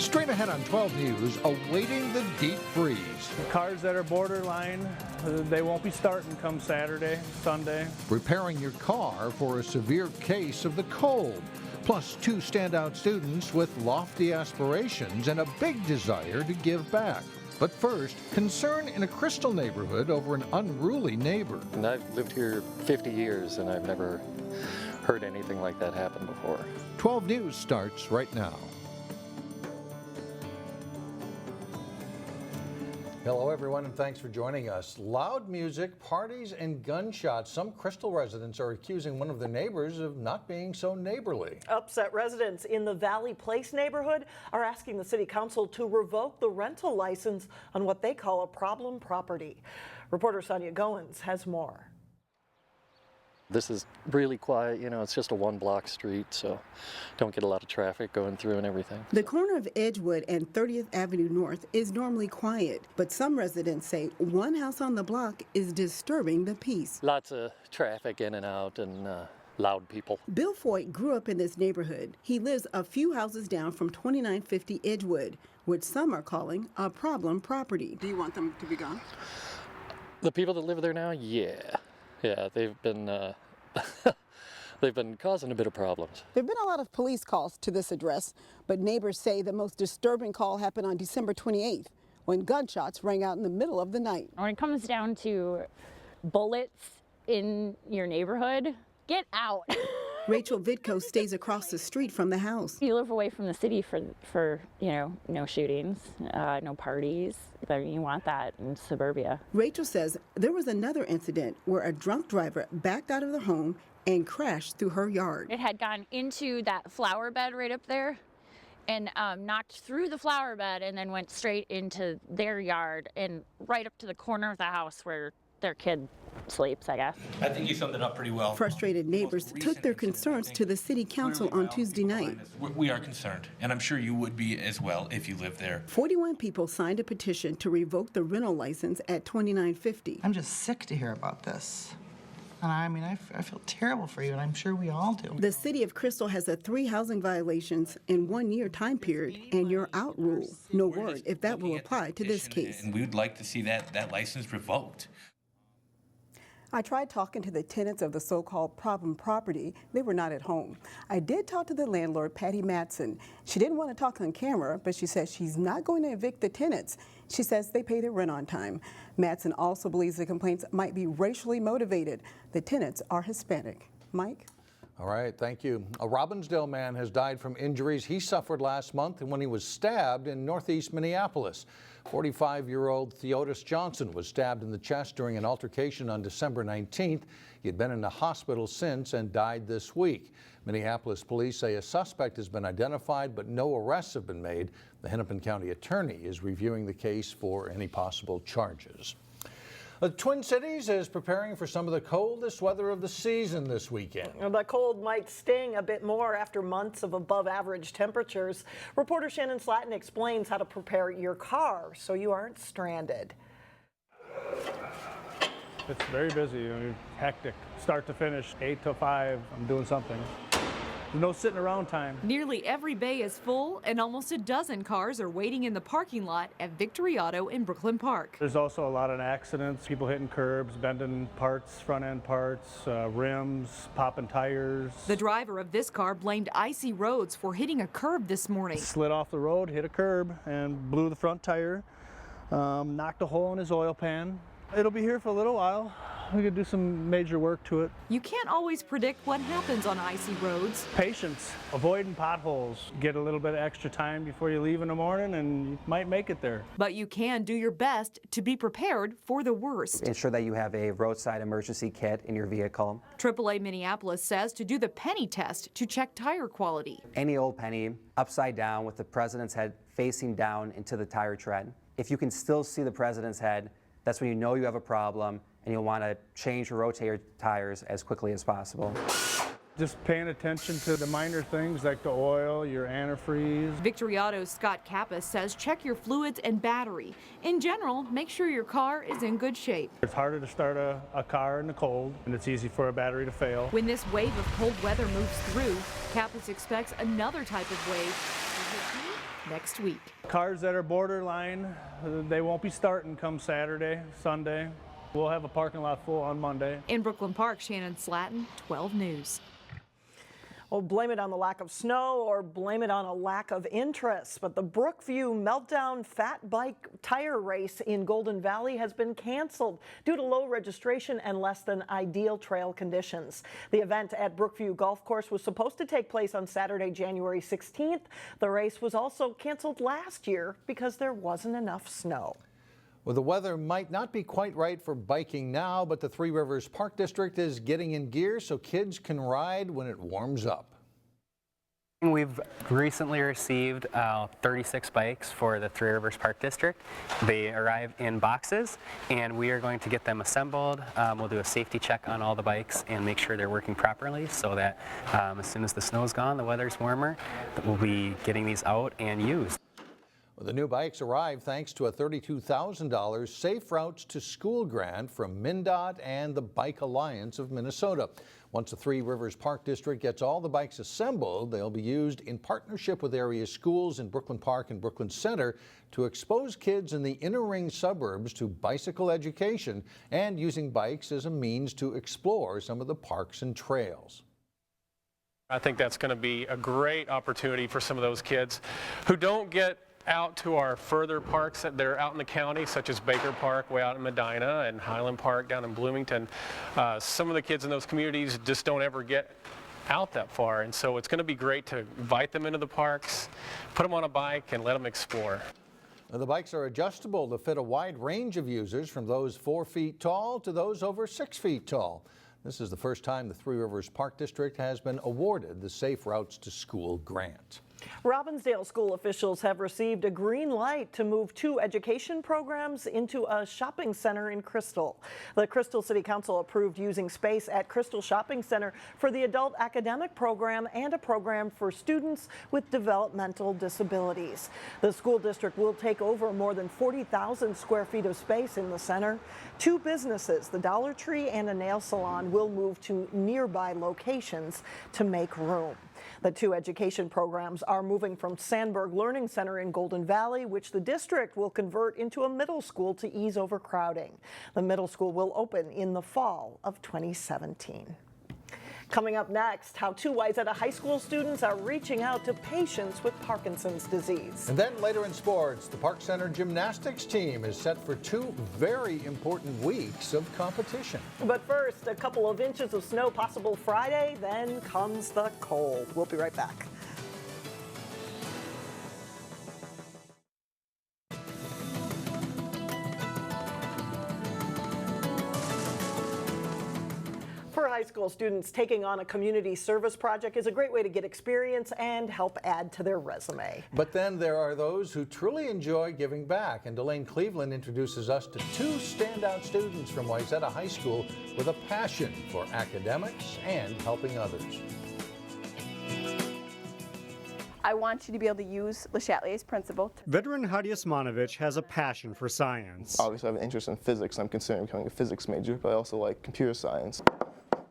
Straight ahead on 12 News, awaiting the deep freeze. The cars that are borderline, they won't be starting come Saturday, Sunday. Preparing your car for a severe case of the cold. Plus, 2 standout students with lofty aspirations and a big desire to give back. But first, concern in a Crystal neighborhood over an unruly neighbor. And I've lived here 50 years and I've never heard anything like that happen before. 12 News starts right now. Hello, everyone, and thanks for joining us. Loud music, parties, and gunshots. Some Crystal residents are accusing one of their neighbors of not being so neighborly. Upset residents in the Valley Place neighborhood are asking the city council to revoke the rental license on what they call a problem property. Reporter Sonia Goins has more. This is really quiet, you know, it's just a 1-block street, so don't get a lot of traffic going through and everything. The corner of Edgewood and 30th Avenue North is normally quiet, but some residents say one house on the block is disturbing the peace. Lots of traffic in and out and loud people. Bill Foyt grew up in this neighborhood. He lives a few houses down from 2950 Edgewood, which some are calling a problem property. Do you want them to be gone? The people that live there now, yeah, they've been they've been causing a bit of problems. There have been a lot of police calls to this address, but neighbors say the most disturbing call happened on December 28th when gunshots rang out in the middle of the night. When it comes down to bullets in your neighborhood, get out. Rachel Vitko stays across the street from the house. You live away from the city for you know, no shootings, no parties. You want that in suburbia. Rachel says there was another incident where a drunk driver backed out of the home and crashed through her yard. It had gone into that flower bed right up there and knocked through the flower bed and then went straight into their yard and right up to the corner of the house where their kid sleeps, I guess. I think you summed it up pretty well. Frustrated neighbors took their concerns to the city council on Tuesday night. We are concerned, and I'm sure you would be as well if you lived there. 41 people signed a petition to revoke the rental license at 2950. I'm just sick to hear about this. And I mean, I feel terrible for you, and I'm sure we all do. The city of Crystal has a 3 housing violations in 1-year time period and you're out rule. No word if that will apply to this case. And we would like to see that license revoked. I tried talking to the tenants of the so-called problem property. They were not at home. I did talk to the landlord, Patty Matson. She didn't want to talk on camera, but she says she's not going to evict the tenants. She says they pay their rent on time. Matson also believes the complaints might be racially motivated. The tenants are Hispanic. Mike? All right, thank you. A Robbinsdale man has died from injuries he suffered last month when he was stabbed in northeast Minneapolis. 45-year-old Theodis Johnson was stabbed in the chest during an altercation on December 19th. He had been in the hospital since and died this week. Minneapolis police say a suspect has been identified, but no arrests have been made. The Hennepin County attorney is reviewing the case for any possible charges. The Twin Cities is preparing for some of the coldest weather of the season this weekend. The cold might sting a bit more after months of above-average temperatures. Reporter Shannon Slatton explains how to prepare your car so you aren't stranded. It's very busy, hectic. Start to finish, 8 to 5, I'm doing something. There's no sitting around time. Nearly every bay is full, and almost a dozen cars are waiting in the parking lot at Victory Auto in Brooklyn Park. There's also a lot of accidents, people hitting curbs, bending parts, front-end parts, rims, popping tires. The driver of this car blamed icy roads for hitting a curb this morning. Slid off the road, hit a curb, and blew the front tire, knocked a hole in his oil pan. It'll be here for a little while. We could do some major work to it. You can't always predict what happens on icy roads. Patience, avoiding potholes. Get a little bit of extra time before you leave in the morning and you might make it there. But you can do your best to be prepared for the worst. Ensure that you have a roadside emergency kit in your vehicle. AAA Minneapolis says to do the penny test to check tire quality. Any old penny upside down with the president's head facing down into the tire tread. If you can still see the president's head, that's when you know you have a problem and you'll want to change or rotate your tires as quickly as possible. Just paying attention to the minor things like the oil, your antifreeze. Victory Auto's Scott Kappas says check your fluids and battery. In general, make sure your car is in good shape. It's harder to start a car in the cold, and it's easy for a battery to fail. When this wave of cold weather moves through, Kappas expects another type of wave. next week. Cars that are borderline, they won't be starting come Saturday, Sunday. We'll have a parking lot full on Monday. In Brooklyn Park, Shannon Slatton, 12 News. Well, blame it on the lack of snow or blame it on a lack of interest. But the Brookview Meltdown Fat Bike Tire Race in Golden Valley has been canceled due to low registration and less than ideal trail conditions. The event at Brookview Golf Course was supposed to take place on Saturday, January 16th. The race was also canceled last year because there wasn't enough snow. Well, the weather might not be quite right for biking now, but the Three Rivers Park District is getting in gear so kids can ride when it warms up. We've recently received 36 bikes for the Three Rivers Park District. They arrive in boxes and we are going to get them assembled. We'll do a safety check on all the bikes and make sure they're working properly so that as soon as the snow's gone, the weather's warmer, we'll be getting these out and used. Well, the new bikes arrive thanks to a $32,000 Safe Routes to School grant from MnDOT and the Bike Alliance of Minnesota. Once the Three Rivers Park District gets all the bikes assembled, they'll be used in partnership with area schools in Brooklyn Park and Brooklyn Center to expose kids in the inner ring suburbs to bicycle education and using bikes as a means to explore some of the parks and trails. I think that's going to be a great opportunity for some of those kids who don't get out to our further parks that they're out in the county, such as Baker Park way out in Medina and Highland Park down in Bloomington. Some of the kids in those communities just don't ever get out that far, and so it's going to be great to invite them into the parks, put them on a bike and let them explore. Now, the bikes are adjustable to fit a wide range of users, from those 4 feet tall to those over 6 feet tall. This is the first time the Three Rivers Park District has been awarded the Safe Routes to School grant. Robbinsdale school officials have received a green light to move 2 education programs into a shopping center in Crystal. The Crystal City Council approved using space at Crystal Shopping Center for the adult academic program and a program for students with developmental disabilities. The school district will take over more than 40,000 square feet of space in the center. 2 businesses, the Dollar Tree and a nail salon, will move to nearby locations to make room. The 2 education programs are moving from Sandberg Learning Center in Golden Valley, which the district will convert into a middle school to ease overcrowding. The middle school will open in the fall of 2017. Coming up next, how 2 Wayzata high school students are reaching out to patients with Parkinson's disease. And then later in sports, the Park Center Gymnastics team is set for 2 very important weeks of competition. But first, a couple of inches of snow possible Friday, then comes the cold. We'll be right back. For high school students, taking on a community service project is a great way to get experience and help add to their resume. But then there are those who truly enjoy giving back, and Delane Cleveland introduces us to 2 standout students from Wayzata High School with a passion for academics and helping others. I want you to be able to use Le Chatelier's principle. Veteran Hadi Osmanovic has a passion for science. Obviously, I have an interest in physics. I'm considering becoming a physics major, but I also like computer science.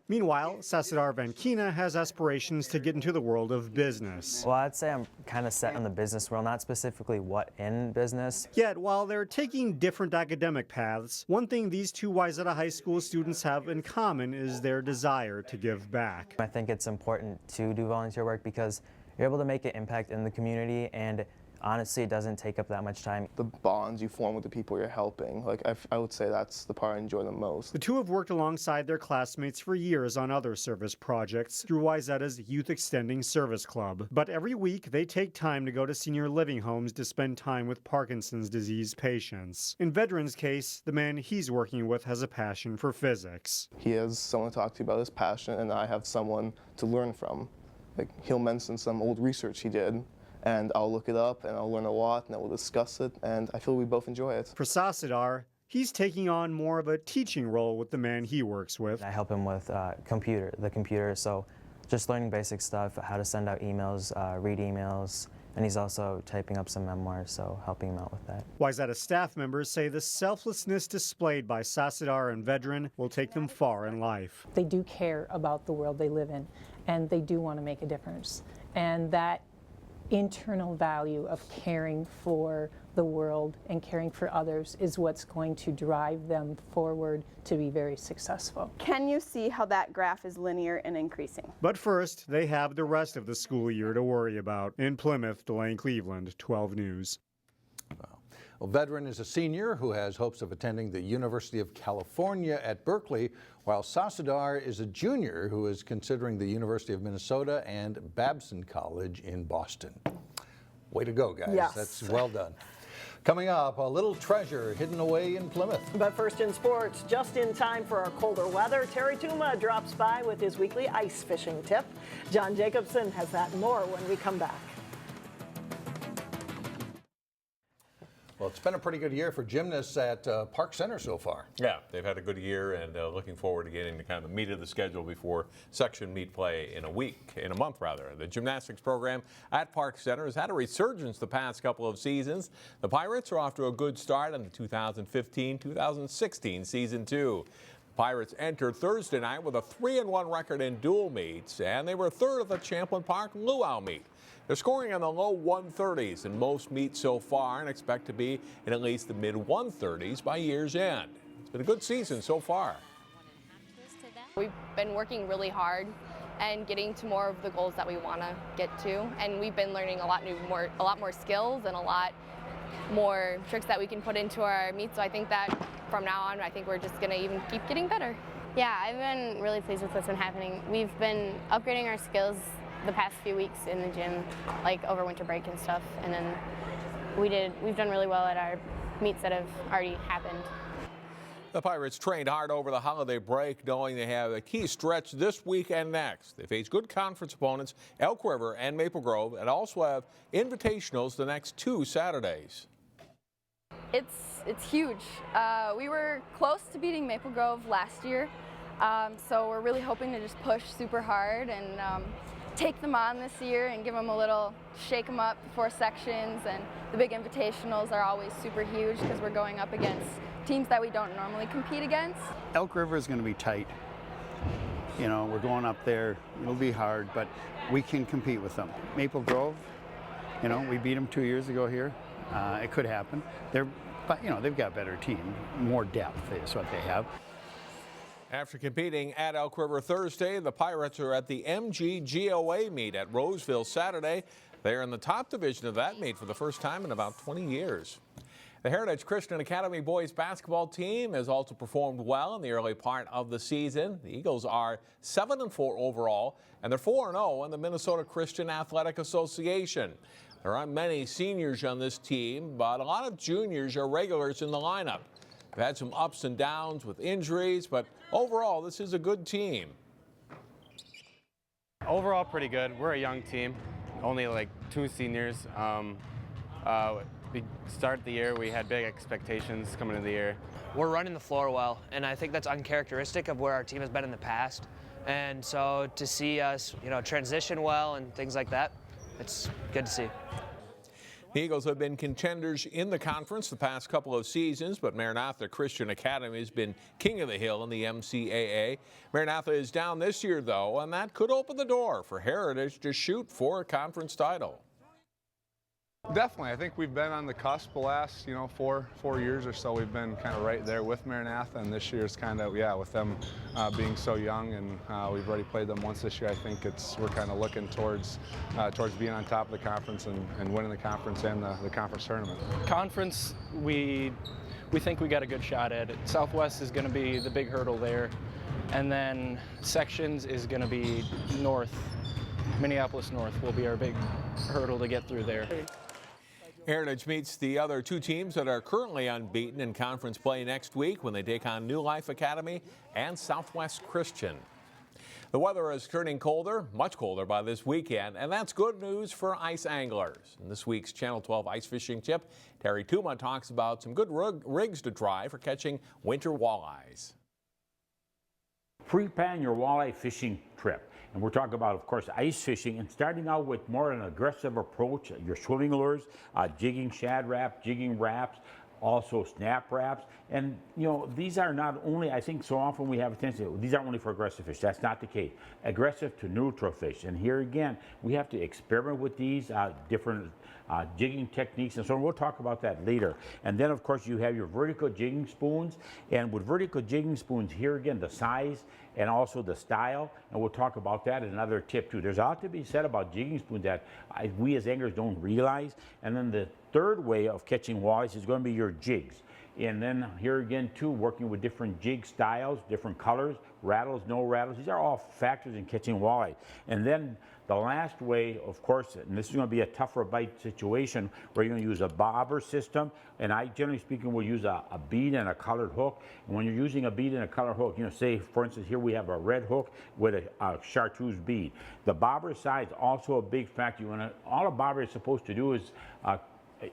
Meanwhile, Sasidar Vankina has aspirations to get into the world of business. Well, I'd say I'm kind of set in the business world, not specifically what in business. Yet, while they're taking different academic paths, one thing these 2 Wayzata High School students have in common is their desire to give back. I think it's important to do volunteer work because you're able to make an impact in the community, and honestly, it doesn't take up that much time. The bonds you form with the people you're helping, I would say that's the part I enjoy the most. The 2 have worked alongside their classmates for years on other service projects through Wayzata's Youth Extending Service Club. But every week, they take time to go to senior living homes to spend time with Parkinson's disease patients. In Veteran's case, the man he's working with has a passion for physics. He has someone to talk to about his passion, and I have someone to learn from. He'll mention some old research he did, and I'll look it up and I'll learn a lot and then we'll discuss it, and I feel we both enjoy it. For Sasidar, he's taking on more of a teaching role with the man he works with. I help him with the computer, so just learning basic stuff, how to send out emails, read emails, and he's also typing up some memoirs, so helping him out with that. Wayzata staff members say the selflessness displayed by Sasidar and Veteran will take them far in life. They do care about the world they live in, and they do want to make a difference. And that internal value of caring for the world and caring for others is what's going to drive them forward to be very successful. Can you see how that graph is linear and increasing? But first, they have the rest of the school year to worry about. In Plymouth, Delane Cleveland, 12 News. Well, veteran is a senior who has hopes of attending the University of California at Berkeley, while Sasadar is a junior who is considering the University of Minnesota and Babson College in Boston. Way to go, guys. Yes. That's well done. Coming up, a little treasure hidden away in Plymouth. But first in sports, just in time for our colder weather, Terry Tuma drops by with his weekly ice fishing tip. John Jacobson has that and more when we come back. Well, it's been a pretty good year for gymnasts at Park Center so far. Yeah, they've had a good year and looking forward to getting to kind of the meat of the schedule before section meet play in a month. The gymnastics program at Park Center has had a resurgence the past couple of seasons. The Pirates are off to a good start in the 2015-2016 season 2. The Pirates entered Thursday night with a 3-1 record in dual meets, and they were third at the Champlain Park Luau meet. They're scoring in the low 130s in most meets so far and expect to be in at least the mid 130s by year's end. It's been a good season so far. We've been working really hard and getting to more of the goals that we want to get to, and we've been learning a lot more skills and a lot more tricks that we can put into our meets. So I think that from now on, I think we're just going to even keep getting better. Yeah, I've been really pleased with what's been happening. We've been upgrading our skills the past few weeks in the gym, like over winter break and stuff, and then we've done really well at our meets that have already happened. The Pirates trained hard over the holiday break, knowing they have a key stretch this week and next. They face good conference opponents, Elk River and Maple Grove, and also have invitationals the next 2 Saturdays. It's huge. We were close to beating Maple Grove last year, so we're really hoping to just push super hard and take them on this year and give them a little shake them up before sections. And the big invitationals are always super huge because we're going up against teams that we don't normally compete against. Elk River is going to be tight. You know, we're going up there. It'll be hard, but we can compete with them. Maple Grove, you know, we beat them 2 years ago here. It could happen. But you know, they've got a better team, more depth is what they have. After competing at Elk River Thursday, the Pirates are at the MGGOA meet at Roseville Saturday. They're in the top division of that meet for the first time in about 20 years. The Heritage Christian Academy boys basketball team has also performed well in the early part of the season. The Eagles are 7-4 overall, and they're 4-0 in the Minnesota Christian Athletic Association. There aren't many seniors on this team, but a lot of juniors are regulars in the lineup. They've had some ups and downs with injuries, but overall, this is a good team. Overall, pretty good. We're a young team, only like 2 seniors. We started the year, we had big expectations coming into the year. We're running the floor well, and I think that's uncharacteristic of where our team has been in the past. And so to see us, you know, transition well and things like that, it's good to see. The Eagles have been contenders in the conference the past couple of seasons, but Maranatha Christian Academy has been king of the hill in the MCAA. Maranatha is down this year, though, and that could open the door for Heritage to shoot for a conference title. Definitely. I think we've been on the cusp the last, 4 years or so. We've been kind of right there with Maranatha, and this year's kind of, with them being so young, and we've already played them once this year. I think we're kind of looking towards being on top of the conference and winning the conference and the conference tournament. Conference, we think we got a good shot at it. Southwest is going to be the big hurdle there, and then sections is going to be north. Minneapolis North will be our big hurdle to get through there. Heritage meets the other 2 teams that are currently unbeaten in conference play next week when they take on New Life Academy and Southwest Christian. The weather is turning colder, much colder by this weekend, and that's good news for ice anglers. In this week's Channel 12 ice fishing tip, Terry Tuma talks about some good rigs to try for catching winter walleyes. Pre-plan your walleye fishing trip. And we're talking about, of course, ice fishing and starting out with more an aggressive approach. Your swimming lures, jigging shad rap, jigging wraps, also snap wraps. And you know, these are not only, I think so often we have a tendency, these aren't only for aggressive fish. That's not the case. Aggressive to neutral fish. And here again, we have to experiment with these different jigging techniques and so on. We'll talk about that later. And then of course you have your vertical jigging spoons. And with vertical jigging spoons, here again, the size and also the style. And we'll talk about that as another tip too. There's a lot to be said about jigging spoons that we as anglers don't realize. And then the third way of catching walleyes is going to be your jigs. And then here again too, working with different jig styles, different colors, rattles, no rattles. These are all factors in catching walleye. And then the last way, of course, and this is going to be a tougher bite situation, where you're going to use a bobber system. And I, generally speaking, will use a bead and a colored hook. And when you're using a bead and a colored hook, you know, say, for instance, here we have a red hook with a chartreuse bead. The bobber size also a big factor. All a bobber is supposed to do is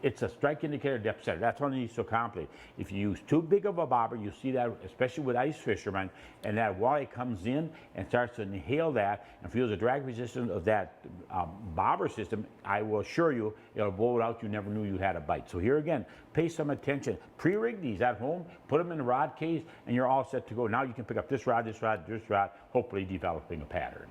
it's a strike indicator depth setter. That's all it needs to accomplish. If you use too big of a bobber, you see that especially with ice fishermen, and that walleye comes in and starts to inhale that and feels the drag resistance of that bobber system. I will assure you, it'll blow it out. You never knew you had a bite. So here again, pay some attention. Pre-rig these at home, put them in the rod case, and you're all set to go. Now you can pick up this rod, this rod, this rod, hopefully developing a pattern.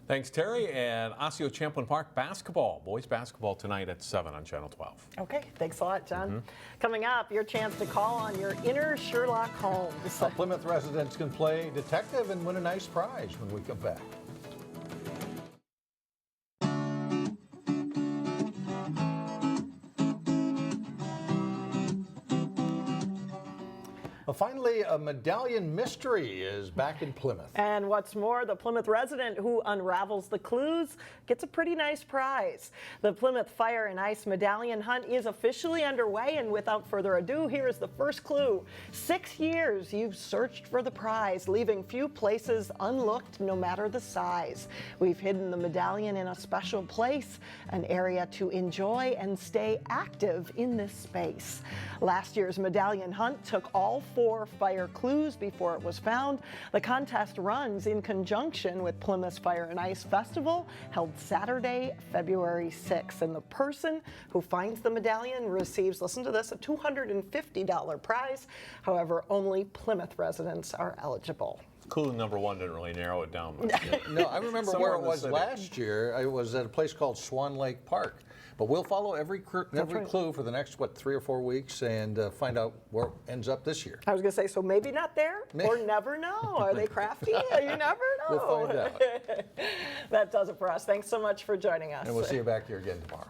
Thanks, Terry. And Osseo Champlin Park basketball, boys basketball tonight at 7 on Channel 12. Okay, thanks a lot, John. Coming up, your chance to call on your inner Sherlock Holmes. Plymouth residents can play detective and win a nice prize when we come back. Well, finally, a Medallion mystery is back in Plymouth. And what's more, the Plymouth resident who unravels the clues gets a pretty nice prize. The Plymouth Fire and Ice Medallion hunt is officially underway, and without further ado, here is the first clue. 6 years you've searched for the prize, leaving few places unlooked no matter the size. We've hidden the medallion in a special place, an area to enjoy and stay active in this space. Last year's medallion hunt took all 4 fire clues before it was found. The contest runs in conjunction with Plymouth's Fire and Ice Festival, held Saturday, February 6th. And the person who finds the medallion receives, listen to this, a $250 prize. However, only Plymouth residents are eligible. Clue number 1 didn't really narrow it down much. No, I remember where it was last year. I was at a place called Swan Lake Park. But we'll follow every clue for the next, 3 or 4 weeks and find out where it ends up this year. I was going to say, so maybe not there, or never know. Are they crafty? You never know. We'll find out. That does it for us. Thanks so much for joining us. And we'll see you back here again tomorrow.